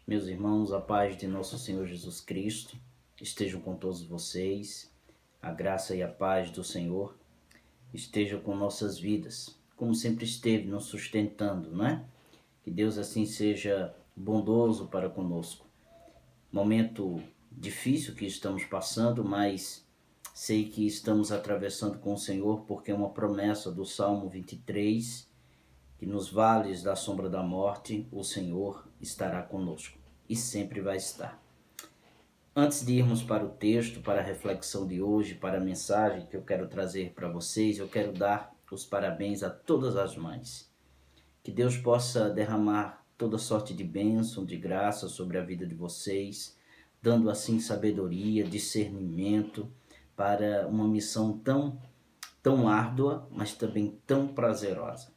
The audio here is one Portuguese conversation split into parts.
Meus irmãos, a paz de nosso Senhor Jesus Cristo estejam com todos vocês. A graça e a paz do Senhor estejam com nossas vidas, como sempre esteve nos sustentando, não é? Que Deus assim seja bondoso para conosco. Momento difícil que estamos passando, mas sei que estamos atravessando com o Senhor, porque é uma promessa do Salmo 23, que nos vales da sombra da morte, o Senhor estará conosco e sempre vai estar. Antes de irmos para o texto, para a reflexão de hoje, para a mensagem que eu quero trazer para vocês, eu quero dar os parabéns a todas as mães. Que Deus possa derramar toda sorte de bênção, de graça sobre a vida de vocês, dando assim sabedoria, discernimento para uma missão tão árdua, mas também tão prazerosa.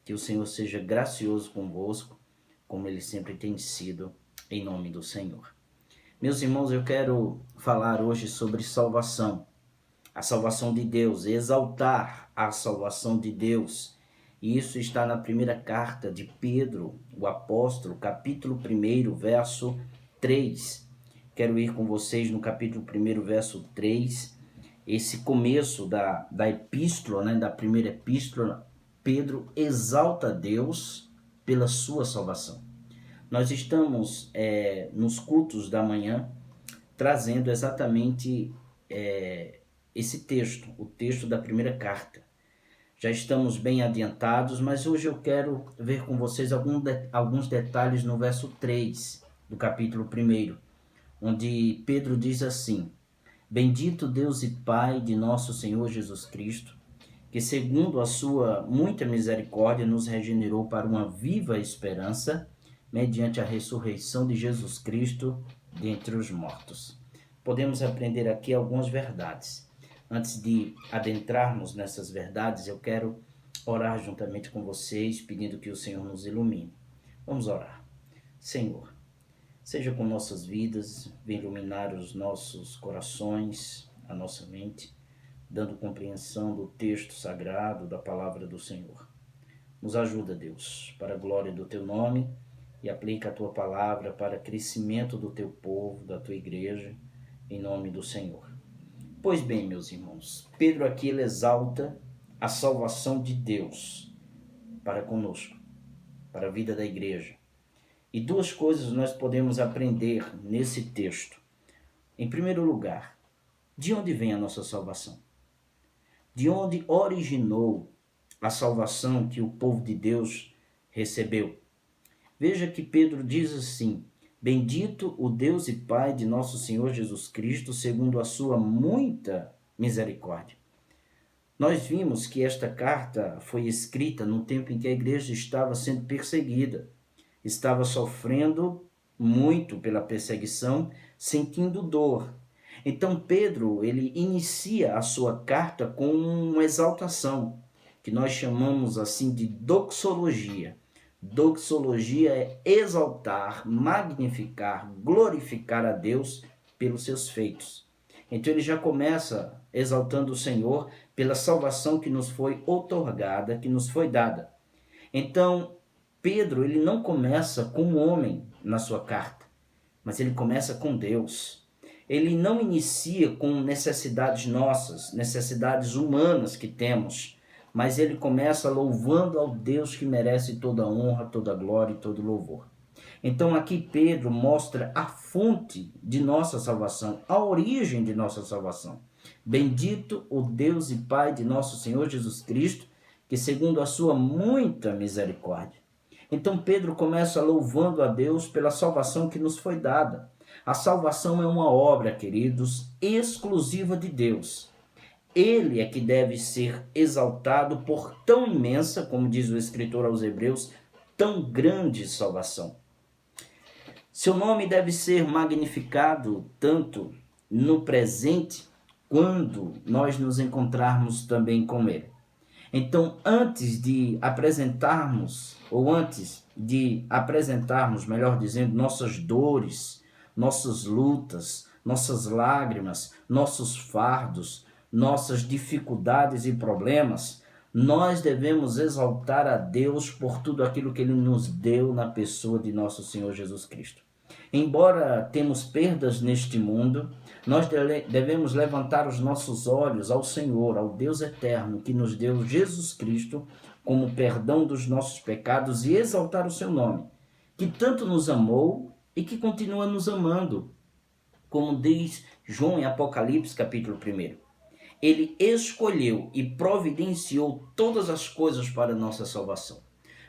Que o Senhor seja gracioso convosco, como Ele sempre tem sido, em nome do Senhor. Meus irmãos, eu quero falar hoje sobre salvação, a salvação de Deus, exaltar a salvação de Deus. E isso está na primeira carta de Pedro, o apóstolo, capítulo 1, verso 3. Quero ir com vocês no capítulo 1, verso 3, esse começo da epístola, da primeira epístola. Pedro exalta Deus pela sua salvação. Nós estamos nos cultos da manhã trazendo exatamente esse texto, o texto da primeira carta. Já estamos bem adiantados, mas hoje eu quero ver com vocês alguns detalhes no verso 3 do capítulo 1, onde Pedro diz assim: Bendito Deus e Pai de nosso Senhor Jesus Cristo, que segundo a sua muita misericórdia nos regenerou para uma viva esperança, mediante a ressurreição de Jesus Cristo dentre os mortos. Podemos aprender aqui algumas verdades. Antes de adentrarmos nessas verdades, eu quero orar juntamente com vocês, pedindo que o Senhor nos ilumine. Vamos orar. Senhor, seja com nossas vidas, venha iluminar os nossos corações, a nossa mente, dando compreensão do texto sagrado, da palavra do Senhor. Nos ajuda, Deus, para a glória do Teu nome, e aplica a Tua palavra para crescimento do Teu povo, da Tua igreja, em nome do Senhor. Pois bem, meus irmãos, Pedro aqui ele exalta a salvação de Deus para conosco, para a vida da igreja. E duas coisas nós podemos aprender nesse texto. Em primeiro lugar, de onde vem a nossa salvação? De onde originou a salvação que o povo de Deus recebeu? Veja que Pedro diz assim: Bendito o Deus e Pai de nosso Senhor Jesus Cristo, segundo a sua muita misericórdia. Nós vimos que esta carta foi escrita no tempo em que a igreja estava sendo perseguida, estava sofrendo muito pela perseguição, sentindo dor. Então Pedro, ele inicia a sua carta com uma exaltação, que nós chamamos assim de doxologia. Doxologia é exaltar, magnificar, glorificar a Deus pelos seus feitos. Então ele já começa exaltando o Senhor pela salvação que nos foi outorgada, que nos foi dada. Então Pedro, ele não começa com um homem na sua carta, mas ele começa com Deus. Ele não inicia com necessidades nossas, necessidades humanas que temos, mas ele começa louvando ao Deus que merece toda honra, toda glória e todo louvor. Então aqui Pedro mostra a fonte de nossa salvação, a origem de nossa salvação. Bendito o Deus e Pai de nosso Senhor Jesus Cristo, que segundo a sua muita misericórdia. Então Pedro começa louvando a Deus pela salvação que nos foi dada. A salvação é uma obra, queridos, exclusiva de Deus. Ele é que deve ser exaltado por tão imensa, como diz o escritor aos Hebreus, tão grande salvação. Seu nome deve ser magnificado tanto no presente, quando nós nos encontrarmos também com Ele. Então, antes de apresentarmos, melhor dizendo, nossas dores, nossas lutas, nossas lágrimas, nossos fardos, nossas dificuldades e problemas, nós devemos exaltar a Deus por tudo aquilo que Ele nos deu na pessoa de nosso Senhor Jesus Cristo. Embora temos perdas neste mundo, nós devemos levantar os nossos olhos ao Senhor, ao Deus eterno, que nos deu Jesus Cristo como perdão dos nossos pecados e exaltar o seu nome, que tanto nos amou e que continua nos amando, como diz João em Apocalipse capítulo 1. Ele escolheu e providenciou todas as coisas para a nossa salvação.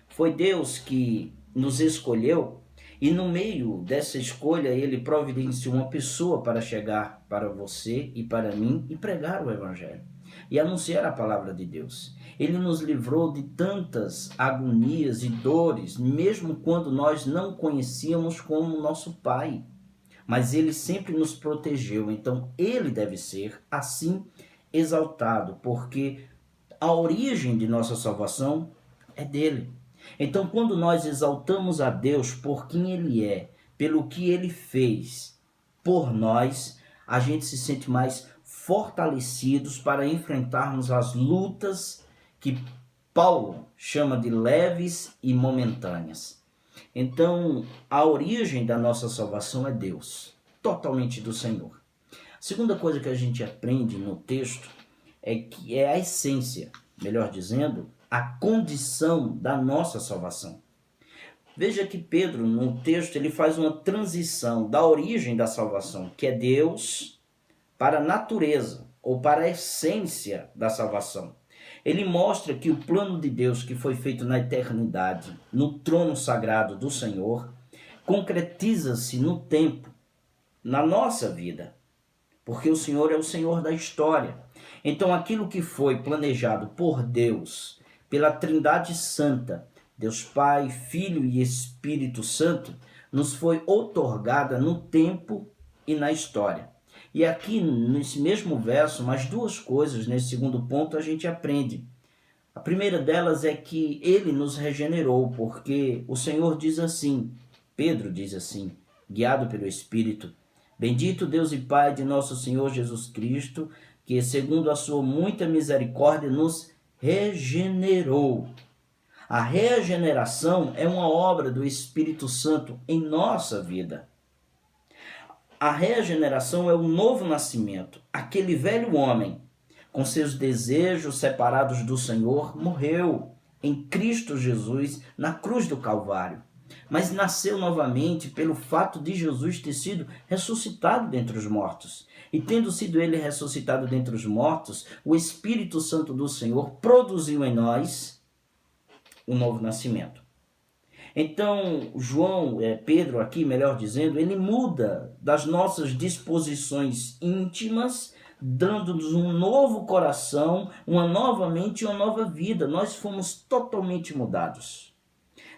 Foi Deus que nos escolheu e no meio dessa escolha ele providenciou uma pessoa para chegar para você e para mim e pregar o Evangelho e anunciar a palavra de Deus. Ele nos livrou de tantas agonias e dores, mesmo quando nós não conhecíamos como nosso Pai. Mas ele sempre nos protegeu, então ele deve ser assim exaltado, porque a origem de nossa salvação é dele. Então, quando nós exaltamos a Deus por quem ele é, pelo que ele fez por nós, a gente se sente mais fortalecidos para enfrentarmos as lutas que Paulo chama de leves e momentâneas. Então, a origem da nossa salvação é Deus, totalmente do Senhor. A segunda coisa que a gente aprende no texto é que é a essência, melhor dizendo, a condição da nossa salvação. Veja que Pedro, no texto, ele faz uma transição da origem da salvação, que é Deus, para a natureza, ou para a essência da salvação. Ele mostra que o plano de Deus que foi feito na eternidade, no trono sagrado do Senhor, concretiza-se no tempo, na nossa vida, porque o Senhor é o Senhor da história. Então aquilo que foi planejado por Deus, pela Trindade Santa, Deus Pai, Filho e Espírito Santo, nos foi outorgada no tempo e na história. E aqui, nesse mesmo verso, mais duas coisas, nesse segundo ponto, a gente aprende. A primeira delas é que ele nos regenerou, porque o Senhor diz assim, Pedro diz assim, guiado pelo Espírito: Bendito Deus e Pai de nosso Senhor Jesus Cristo, que segundo a sua muita misericórdia nos regenerou. A regeneração é uma obra do Espírito Santo em nossa vida. A regeneração é o novo nascimento. Aquele velho homem, com seus desejos separados do Senhor, morreu em Cristo Jesus na cruz do Calvário. Mas nasceu novamente pelo fato de Jesus ter sido ressuscitado dentre os mortos. E tendo sido ele ressuscitado dentre os mortos, o Espírito Santo do Senhor produziu em nós o novo nascimento. Então, Pedro aqui, melhor dizendo, ele muda das nossas disposições íntimas, dando-nos um novo coração, uma nova mente e uma nova vida. Nós fomos totalmente mudados.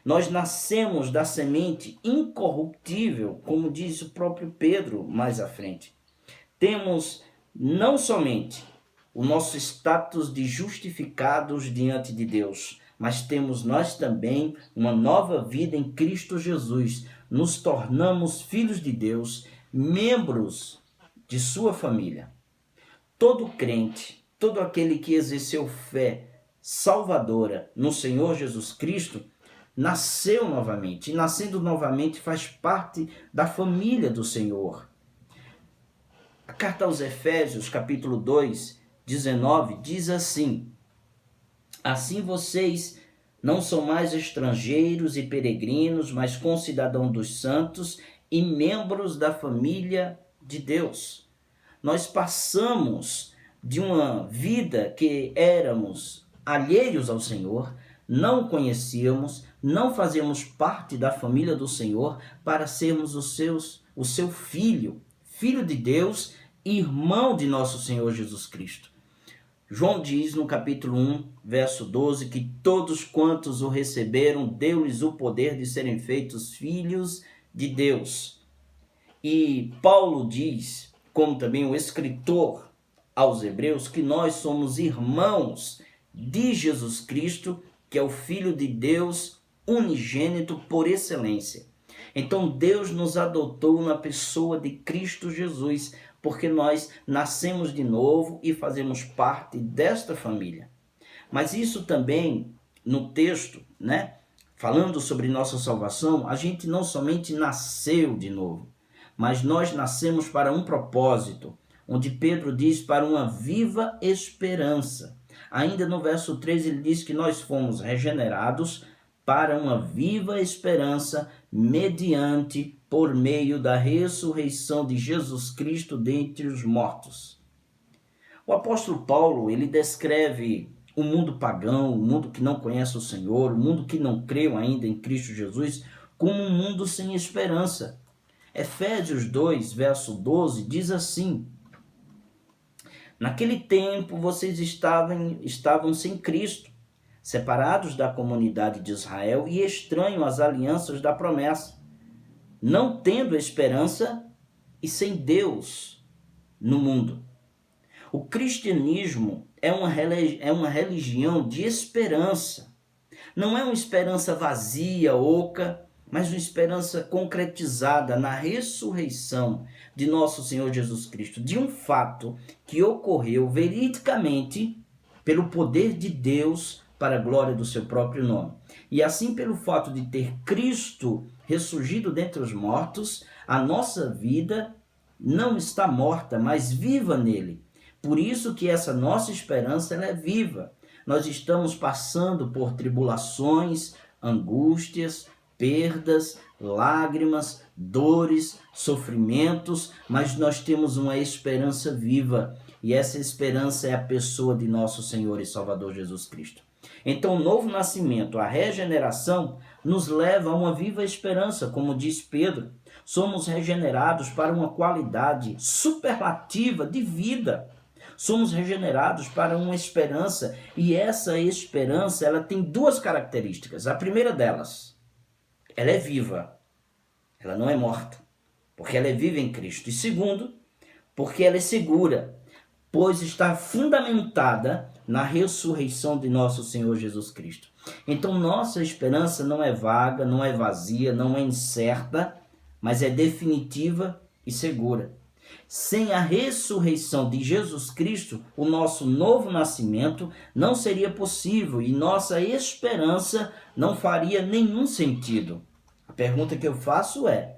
Nós nascemos da semente incorruptível, como diz o próprio Pedro mais à frente. Temos não somente o nosso status de justificados diante de Deus, mas temos nós também uma nova vida em Cristo Jesus. Nos tornamos filhos de Deus, membros de sua família. Todo crente, todo aquele que exerceu fé salvadora no Senhor Jesus Cristo, nasceu novamente. E nascendo novamente faz parte da família do Senhor. A carta aos Efésios, capítulo 2, 19, diz assim: Assim vocês não são mais estrangeiros e peregrinos, mas concidadãos dos santos e membros da família de Deus. Nós passamos de uma vida que éramos alheios ao Senhor, não conhecíamos, não fazíamos parte da família do Senhor, para sermos o seu filho, filho de Deus, irmão de nosso Senhor Jesus Cristo. João diz no capítulo 1, verso 12, que todos quantos o receberam, deu-lhes o poder de serem feitos filhos de Deus. E Paulo diz, como também o escritor aos Hebreus, que nós somos irmãos de Jesus Cristo, que é o Filho de Deus unigênito por excelência. Então Deus nos adotou na pessoa de Cristo Jesus, porque nós nascemos de novo e fazemos parte desta família. Mas isso também, no texto, falando sobre nossa salvação, a gente não somente nasceu de novo, mas nós nascemos para um propósito, onde Pedro diz para uma viva esperança. Ainda no verso 3 ele diz que nós fomos regenerados para uma viva esperança mediante, por meio da ressurreição de Jesus Cristo dentre os mortos. O apóstolo Paulo, ele descreve o mundo pagão, o mundo que não conhece o Senhor, o mundo que não creu ainda em Cristo Jesus, como um mundo sem esperança. Efésios 2, verso 12, diz assim: naquele tempo vocês estavam sem Cristo, separados da comunidade de Israel e estranhos às alianças da promessa, não tendo esperança e sem Deus no mundo. O cristianismo é uma religião de esperança. Não é uma esperança vazia, oca, mas uma esperança concretizada na ressurreição de nosso Senhor Jesus Cristo, de um fato que ocorreu veridicamente pelo poder de Deus para a glória do seu próprio nome. E assim, pelo fato de ter Cristo ressurgido dentre os mortos, a nossa vida não está morta, mas viva nele. Por isso que essa nossa esperança ela é viva. Nós estamos passando por tribulações, angústias, perdas, lágrimas, dores, sofrimentos, mas nós temos uma esperança viva. E essa esperança é a pessoa de nosso Senhor e Salvador Jesus Cristo. Então, o novo nascimento, a regeneração, nos leva a uma viva esperança, como diz Pedro. Somos regenerados para uma qualidade superlativa de vida. Somos regenerados para uma esperança, e essa esperança ela tem duas características. A primeira delas, ela é viva, ela não é morta, porque ela é viva em Cristo. E segundo, porque ela é segura, pois está fundamentada na ressurreição de nosso Senhor Jesus Cristo. Então nossa esperança não é vaga, não é vazia, não é incerta, mas é definitiva e segura. Sem a ressurreição de Jesus Cristo, o nosso novo nascimento não seria possível e nossa esperança não faria nenhum sentido. A pergunta que eu faço é: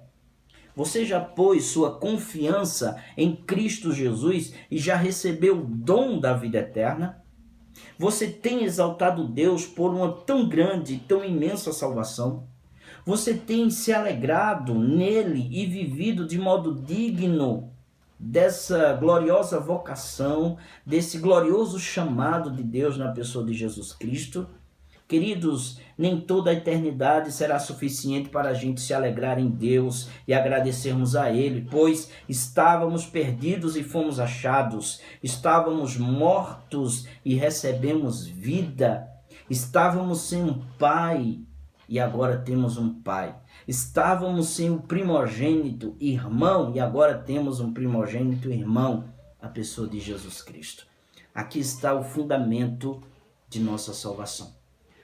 você já pôs sua confiança em Cristo Jesus e já recebeu o dom da vida eterna? Você tem exaltado Deus por uma tão grande, tão imensa salvação? Você tem se alegrado nele e vivido de modo digno dessa gloriosa vocação, desse glorioso chamado de Deus na pessoa de Jesus Cristo? Queridos, nem toda a eternidade será suficiente para a gente se alegrar em Deus e agradecermos a Ele, pois estávamos perdidos e fomos achados, estávamos mortos e recebemos vida, estávamos sem um pai e agora temos um pai. Estávamos sem o primogênito irmão e agora temos um primogênito irmão, a pessoa de Jesus Cristo. Aqui está o fundamento de nossa salvação.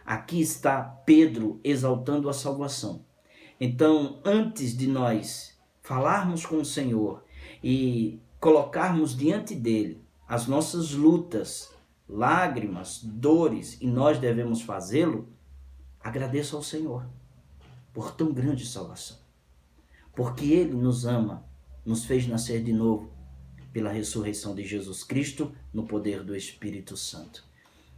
Aqui está Pedro exaltando a salvação. Então, antes de nós falarmos com o Senhor e colocarmos diante dele as nossas lutas, lágrimas, dores, e nós devemos fazê-lo, agradeça ao Senhor por tão grande salvação. Porque Ele nos ama, nos fez nascer de novo pela ressurreição de Jesus Cristo no poder do Espírito Santo.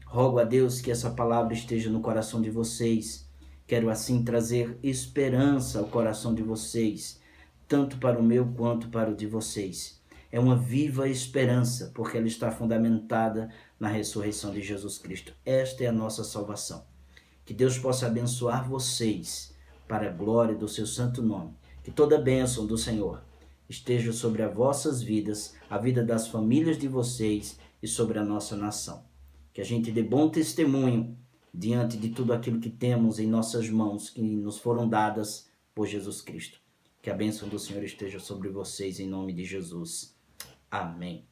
Rogo a Deus que essa palavra esteja no coração de vocês. Quero assim trazer esperança ao coração de vocês, tanto para o meu quanto para o de vocês. É uma viva esperança, porque ela está fundamentada na ressurreição de Jesus Cristo. Esta é a nossa salvação. Que Deus possa abençoar vocês para a glória do seu santo nome. Que toda a bênção do Senhor esteja sobre as vossas vidas, a vida das famílias de vocês e sobre a nossa nação. Que a gente dê bom testemunho diante de tudo aquilo que temos em nossas mãos, que nos foram dadas por Jesus Cristo. Que a bênção do Senhor esteja sobre vocês em nome de Jesus. Amém.